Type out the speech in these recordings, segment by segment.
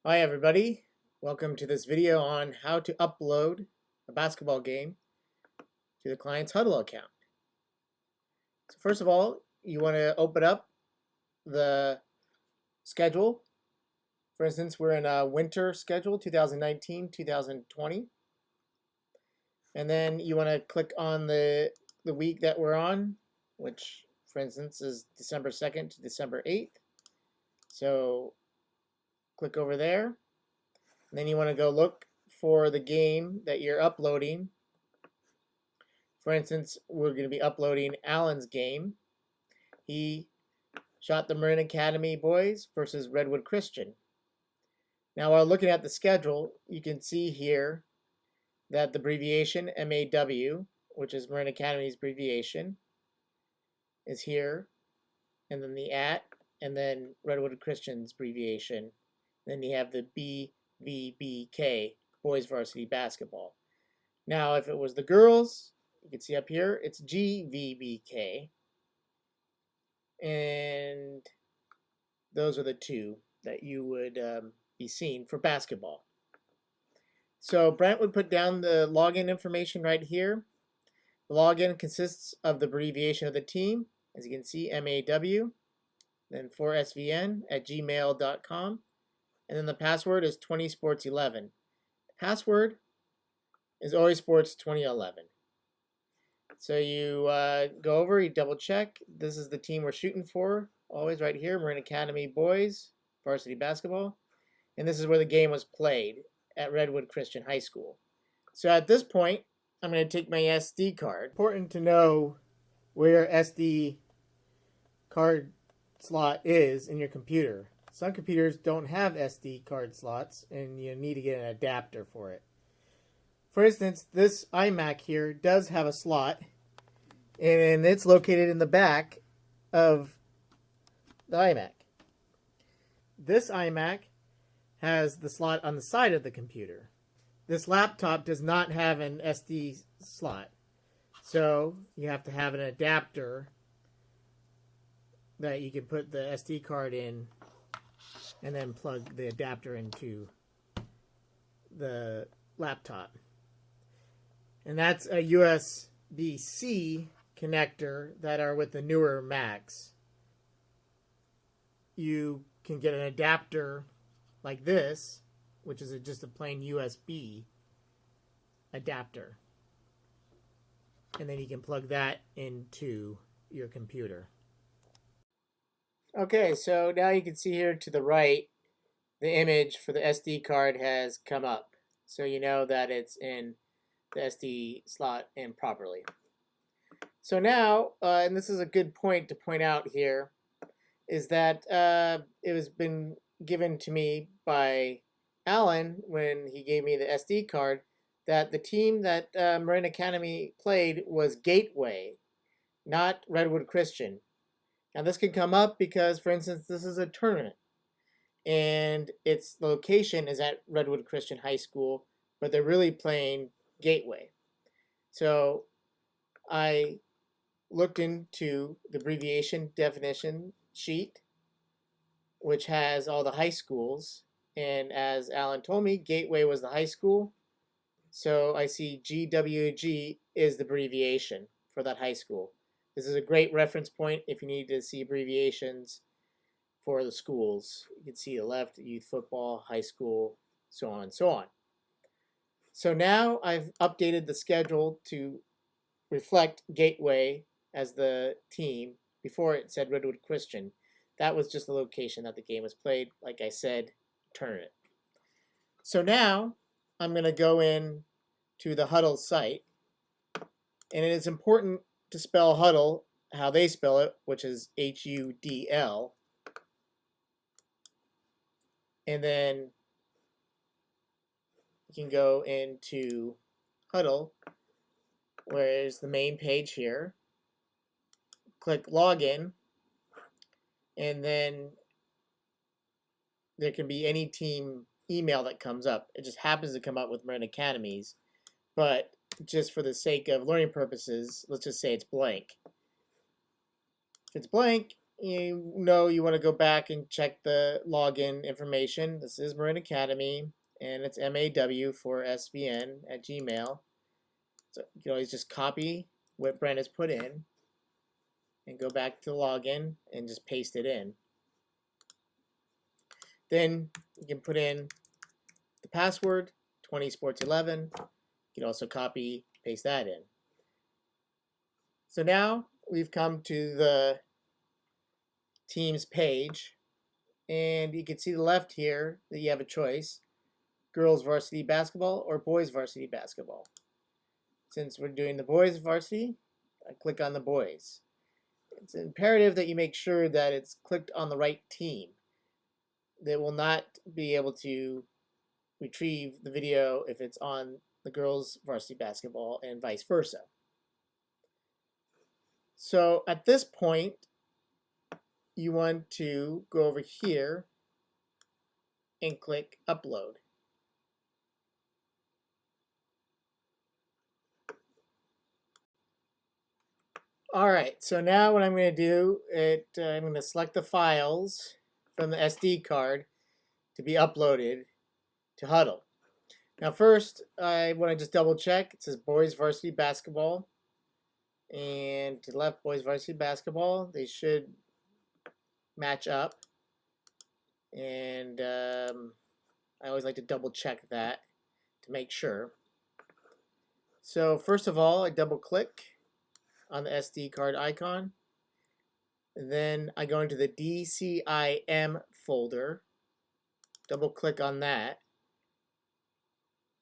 Hi everybody, welcome to this video on how to upload a basketball game to the client's Hudl account. So first of all, you want to open up the schedule. For instance, we're in a winter schedule, 2019-2020. And then you want to click on the week that we're on, which for instance is December 2nd to December 8th. So click over there. And then you want to go look for the game that you're uploading. For instance, we're going to be uploading Alan's game. He shot the Marin Academy boys versus Redwood Christian. Now, while looking at the schedule, you can see here that the abbreviation MAW, which is Marin Academy's abbreviation, is here. And then the @ and then Redwood Christian's abbreviation. Then you have the BVBK, Boys Varsity Basketball. Now, if it was the girls, you can see up here, it's GVBK. And those are the two that you would be seeing for basketball. So Brent would put down the login information right here. The login consists of the abbreviation of the team, as you can see, MAW, then 4svn@gmail.com. And then the password is 20sports11. The password is always sports 2011. So you go over, you double check. This is the team we're shooting for, always right here, Marin Academy Boys Varsity Basketball. And this is where the game was played, at Redwood Christian High School. So at this point, I'm going to take my SD card. Important to know where your SD card slot is in your computer. Some computers don't have SD card slots, and you need to get an adapter for it. For instance, this iMac here does have a slot, and it's located in the back of the iMac. This iMac has the slot on the side of the computer. This laptop does not have an SD slot, so you have to have an adapter that you can put the SD card in and then plug the adapter into the laptop. And that's a USB-C connector that are with the newer Macs. You can get an adapter like this, which is just a plain USB adapter. And then you can plug that into your computer. Okay, so now you can see here to the right, the image for the SD card has come up. So you know that it's in the SD slot in properly. So now, and this is a good point to point out here, is that it has been given to me by Alan when he gave me the SD card that the team that Marin Academy played was Gateway, not Redwood Christian. Now this can come up because, for instance, this is a tournament and its location is at Redwood Christian High School, but they're really playing Gateway. So I looked into the abbreviation definition sheet, which has all the high schools, and as Alan told me, Gateway was the high school. So I see GWG is the abbreviation for that high school. This is a great reference point if you need to see abbreviations for the schools. You can see the left, youth football, high school, so on and so on. So now I've updated the schedule to reflect Gateway as the team. Before it said Redwood Christian. That was just the location that the game was played. Like I said, tournament. So now I'm going to go in to the Hudl site. And it is important to spell Hudl how they spell it, which is H-U-D-L. And then you can go into Hudl, where is the main page here. Click Login, and then there can be any team email that comes up. It just happens to come up with Marin Academies, but just for the sake of learning purposes, let's just say it's blank. If it's blank, you know you want to go back and check the login information. This is Marin Academy, and it's MAW for SVN at Gmail. So you can always just copy what Brent has put in and go back to the login and just paste it in. Then you can put in the password, 20sports11. You can also copy, paste that in. So now we've come to the teams page, and you can see the left here that you have a choice: girls varsity basketball or boys varsity basketball. Since we're doing the boys varsity, I click on the boys. It's imperative that you make sure that it's clicked on the right team. They will not be able to retrieve the video if it's on the girls varsity basketball and vice versa. So at this point, you want to go over here and click upload. All right, so now what I'm going to do, I'm going to select the files from the SD card to be uploaded to Hudl. Now first, I want to just double check. It says boys varsity basketball, and to the left, boys varsity basketball. They should match up, and I always like to double check that to make sure. So first of all, I double click on the SD card icon. And then I go into the DCIM folder, double click on that.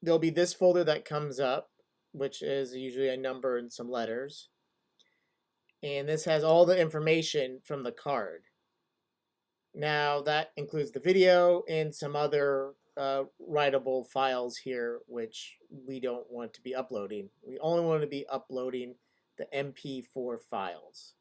There'll be this folder that comes up, which is usually a number and some letters. And this has all the information from the card. Now that includes the video and some other writable files here, which we don't want to be uploading. We only want to be uploading the MP4 files.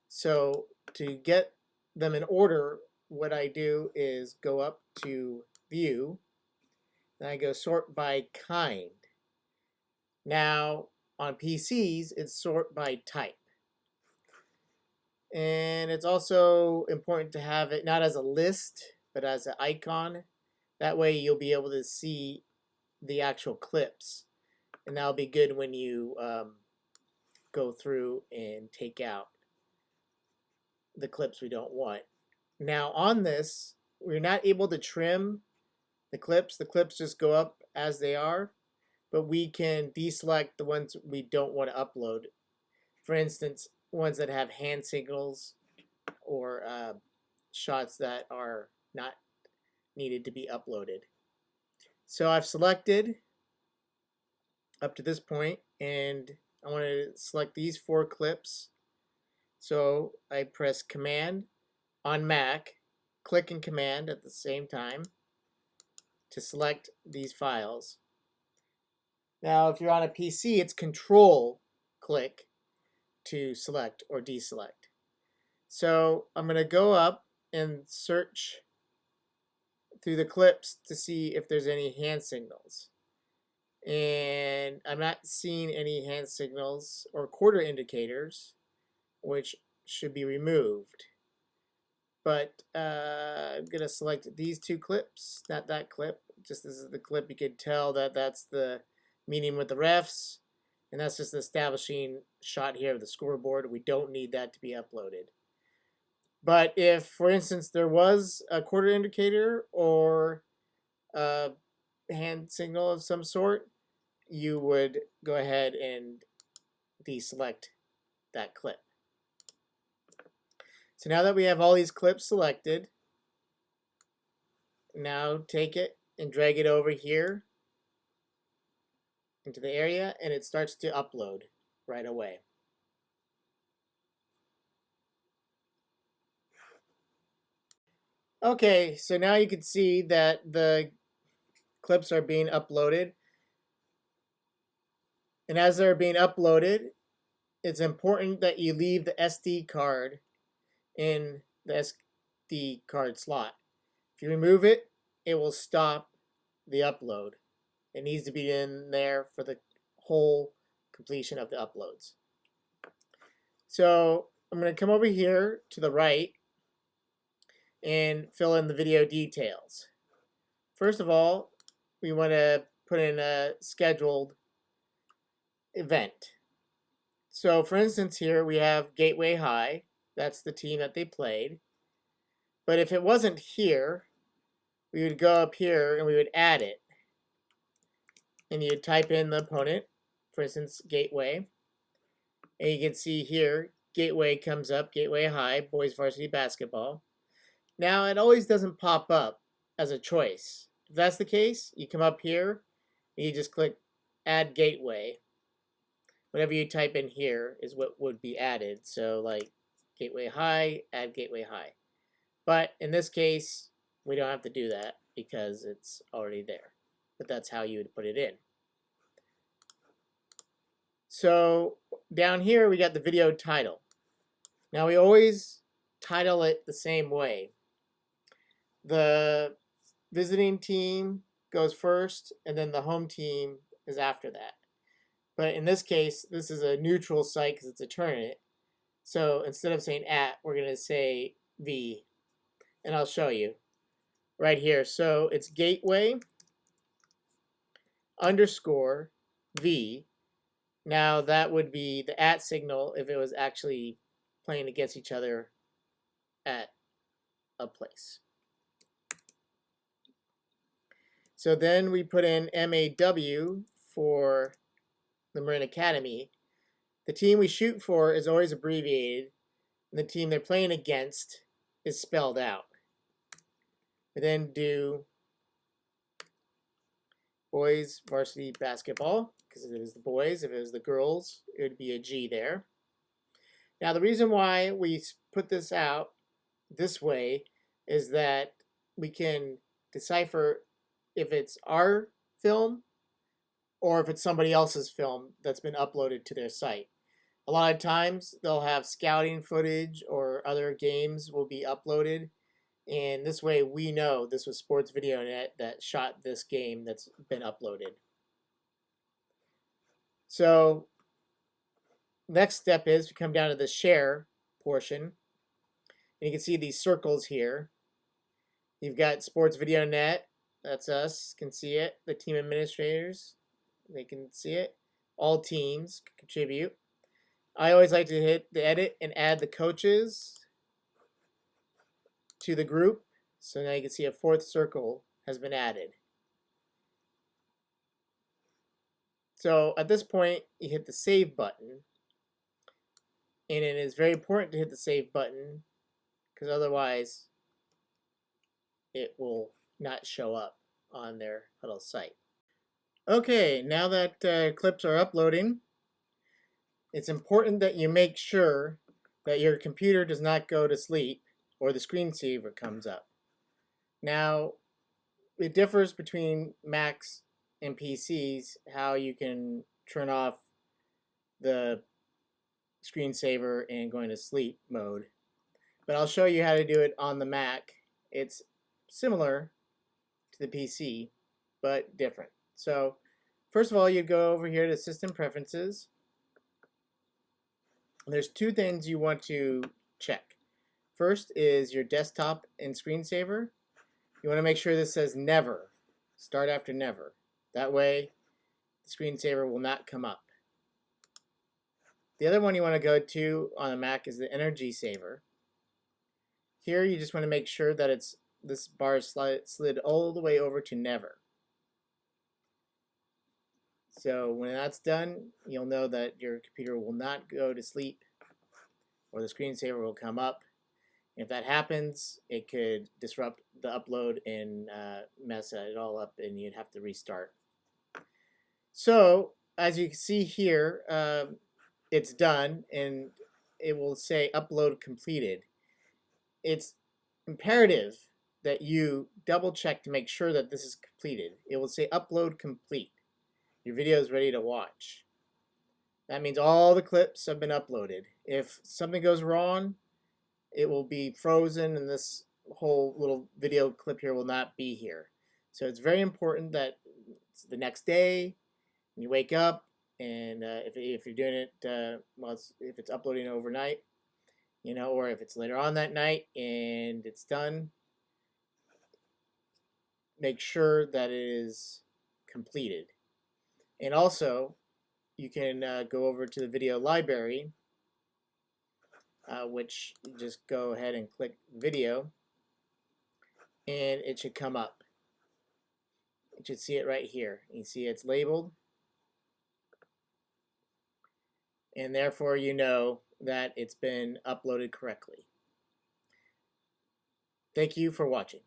So to get them in order, what I do is go up to View, then I go Sort by Kind. Now on PCs, it's sort by type. And it's also important to have it not as a list, but as an icon. That way you'll be able to see the actual clips. And that'll be good when you go through and take out the clips we don't want. Now on this, we're not able to trim the clips. The clips just go up as they are, but we can deselect the ones we don't want to upload. For instance, ones that have hand signals or shots that are not needed to be uploaded. So I've selected up to this point, and I want to select these 4 clips. So I press Command on Mac, click and Command at the same time to select these files. Now if you're on a PC, it's Control click to select or deselect. So I'm going to go up and search through the clips to see if there's any hand signals. And I'm not seeing any hand signals or quarter indicators, which should be removed. But I'm going to select these 2 clips, not that clip. Just this is the clip. You can tell that that's the meeting with the refs. And that's just the establishing shot here of the scoreboard. We don't need that to be uploaded. But if, for instance, there was a quarter indicator or a hand signal of some sort, you would go ahead and deselect that clip. So now that we have all these clips selected, now take it and drag it over here into the area, and it starts to upload right away. Okay, so now you can see that the clips are being uploaded. And as they're being uploaded, it's important that you leave the SD card in the SD card slot. If you remove it, it will stop the upload. It needs to be in there for the whole completion of the uploads. So I'm I'm going to come over here to the right and fill in the video details. First of all, we want to put in a scheduled event. So for instance here we have Gateway High. That's the team that they played. But if it wasn't here, we would go up here and we would add it. And you'd type in the opponent, for instance, Gateway. And you can see here, Gateway comes up, Gateway High, boys varsity basketball. Now, it always doesn't pop up as a choice. If that's the case, you come up here, and you just click Add Gateway. Whatever you type in here is what would be added. So, like, Gateway High, add Gateway High. But in this case, we don't have to do that because it's already there. But that's how you would put it in. So down here we got the video title. Now we always title it the same way. The visiting team goes first and then the home team is after that. But in this case, this is a neutral site because it's a tournament. So instead of saying at, we're going to say V. And I'll show you right here. So it's Gateway _ V. Now that would be the at signal if it was actually playing against each other at a place. So then we put in MAW for the Marin Academy. The team we shoot for is always abbreviated, and the team they're playing against is spelled out. We then do boys varsity basketball, because if it was the boys, if it was the girls, it would be a G there. Now the reason why we put this out this way is that we can decipher if it's our film or if it's somebody else's film that's been uploaded to their site. A lot of times they'll have scouting footage or other games will be uploaded, and this way we know this was Sports Video Net that shot this game that's been uploaded. So next step is we come down to the share portion, and you can see these circles here. You've got Sports Video Net, that's us, can see it. The team administrators, they can see it. All teams can contribute. I always like to hit the edit and add the coaches to the group. So now you can see a fourth circle has been added. So at this point, you hit the save button. And it is very important to hit the save button because otherwise it will not show up on their Hudl site. Okay, now that clips are uploading, it's important that you make sure that your computer does not go to sleep or the screensaver comes up. Now, it differs between Macs and PCs how you can turn off the screensaver and going to sleep mode. But I'll show you how to do it on the Mac. It's similar to the PC, but different. So, first of all, you go over here to System Preferences. There's two things you want to check. First is your desktop and screensaver. You want to make sure this says never. Start after never. That way the screensaver will not come up. The other one you want to go to on a Mac is the energy saver. Here you just want to make sure that this bar is slid all the way over to never. So when that's done, you'll know that your computer will not go to sleep or the screensaver will come up. If that happens, it could disrupt the upload and mess it all up and you'd have to restart. So as you can see here, it's done and it will say upload completed. It's imperative that you double check to make sure that this is completed. It will say upload complete. Your video is ready to watch. That means all the clips have been uploaded. If something goes wrong, it will be frozen and this whole little video clip here will not be here. So it's very important that it's the next day when you wake up, and if you're doing it, if it's uploading overnight, or if it's later on that night and it's done, make sure that it is completed. And also, you can go over to the video library, which you just go ahead and click video, and it should come up. You should see it right here. You see it's labeled, and therefore you know that it's been uploaded correctly. Thank you for watching.